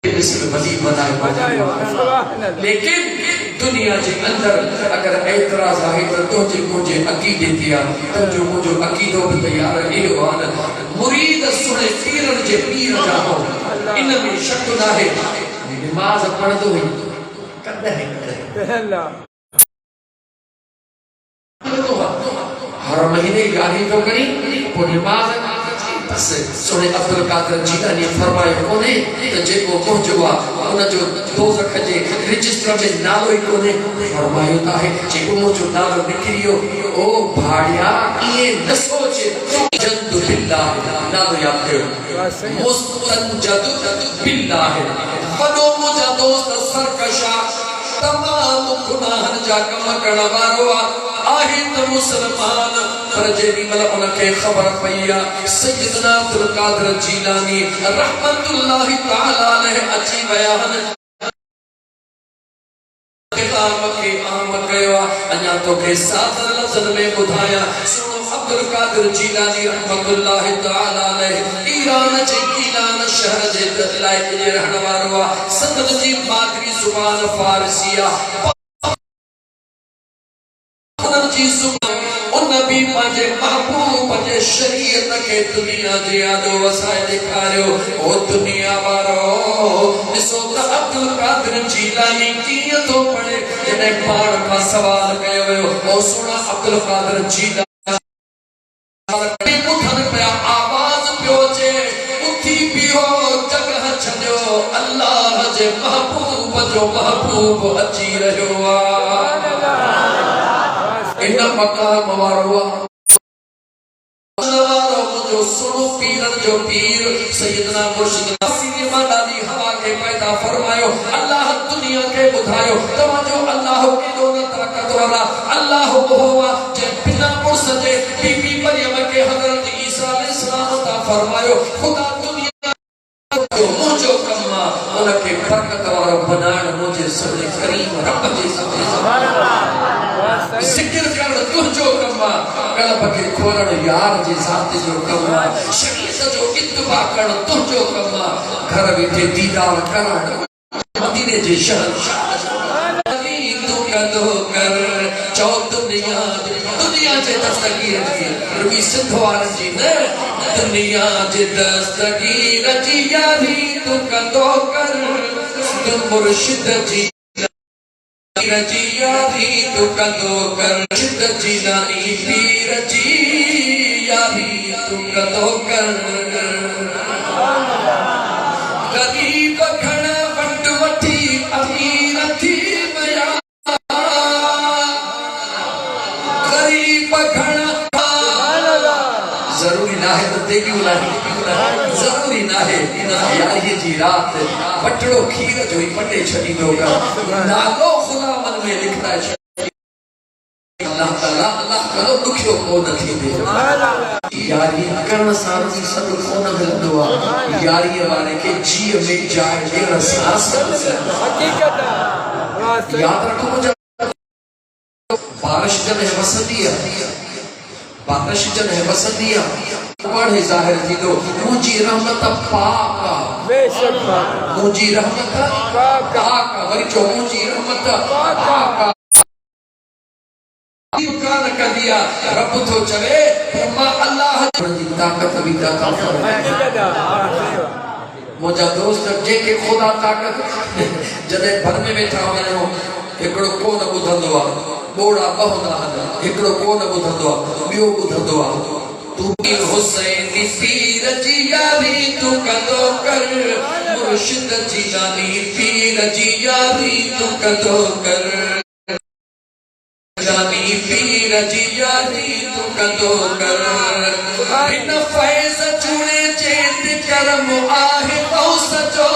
इसमें वली बनायो। लेकिन दुनिया के अंदर अगर एतराज आहे तो तुझे मुझे अकीदे दिया तुझो मुझो अकीदो भी तैयार है वान मुरीद सुने पीरन जे पीर जाओ इन में शक ना है। नमाज पढ़ दो कंदा है अल्लाह हर महीने गाली तो करी वो नमाज बस सोने अब्दुल कादिर जीलानी फरमायो कोने तो जेको पहुंचो उन जो दोज़ख जे रजिस्टर में नालो ही कोने फरमायो ता है जेको मुझो नालो निकरियो ओ भाड़िया ये न सोच जद बिल्लाह नालो याद करो मुस्तंजद बिल्लाह वदो मुझा दोस्त सरकशा तमाम गुनाहन जा कम करण वारो आहे त मुसलमान पर जेडी मल उनके खबर पईया सैयदना अब्दुल कादिर जीलानी रहमतुल्लाहि तआला अलैहि अची बयान के आम कयो अन्या तो के साथ लफ्ज़न में बुधाया सुनो अब्दुल कादिर जीलानी रहमतुल्लाहि तआला अलैहि ईरान जे ईरान शहर जे इलाके जे रहण वारो संदन जी मादरी जुबान फारसिया नबी पाजे महबूब जे शरीयत के दुनिया जे आदो वसाए दिखायो ओ दुनिया वारो दिसो त अब्दुल कादिर जीलानी कीअं तो पढ़े जने पाण का सवाल कयो वियो ओ सुना अब्दुल कादिर जीलानी उठन पिया आवाज पियो चे उठी पियो जगह छॾियो अल्लाह जे महबूब जो महबूब अची रहियो इन मकाम वारो जो सुनो पीरन जो पीर सैयदना मुर्शिद सीने में डाली हवा के पैदा फरमायो अल्लाह दुनिया के बुधायो तवजो अल्लाह की दोनों ताकत वाला अल्लाह हुआ जे बिना मुर्सदे बीबी मरियम के हजरत ईसा अलैहिस्सलाम ता फरमायो खुदा दुनिया जो मुझो कम्मा उनके बरकत वाला बनाण मुझे सबने करीम रब जी सुभान अल्लाह जिक्र कर तुझो कम्मा कल्ब के खोलण यार जी साथ जो कम्मा शरीयत जो इत्तिबा कर तुझो कम्मा घर बैठे दीदार करण मदीने जे शहंशाह अली तू कदो कर चौ दुनिया जे दस्तगीर जी रवि सिंधवार जी ने दुनिया जे दस्तगीर जी यारी तू कदो कर तू मुर्शिद जी रजी यारी तू कदो कर शिद जीलानी पीर जी यारी तू कदो कर गरीब खड़ा वट वठी अमीर थी बया गरीब खड़ा जरूरी ना है तो देगी उलाही जरूरी ना है यारी जी रात वटड़ो खीर जो ही पटे छड़ी दोगा नागो खुदा मन में लिखता है अल्लाह ताला अल्लाह करो दुखियो को न थी दे यारी करण सार जी सब को न मिलंदो यारी वाले के जी में जाए देना सांस हकीकत याद रखो मुझे बारिश जब है वसंदिया बारिश जब है वसंदिया पढ़े जाहिर थी तो मुझी रहमत पाका बेशक मुझी रहमत पाका वरी जो मुझी रहमत पाका कान कर दिया रब तो चले फरमा अल्लाह जी ताकत भी दाता मुझा दोस्त जेके खुदा ताकत जदे भर में बैठा वणो एकड़ो कोन बुधंदो आ बोड़ा बहुदा एकड़ो कोन बुधंदो आ बियो बुधंदो आ तू हुसैन पीर जी यारी तू कदो कर मुर्शिद जीलानी पीर जी यारी तू कदो कर जानी पीर जी यारी तू कदो कर इन फैज़ चुने चेत करम आहे गौस जो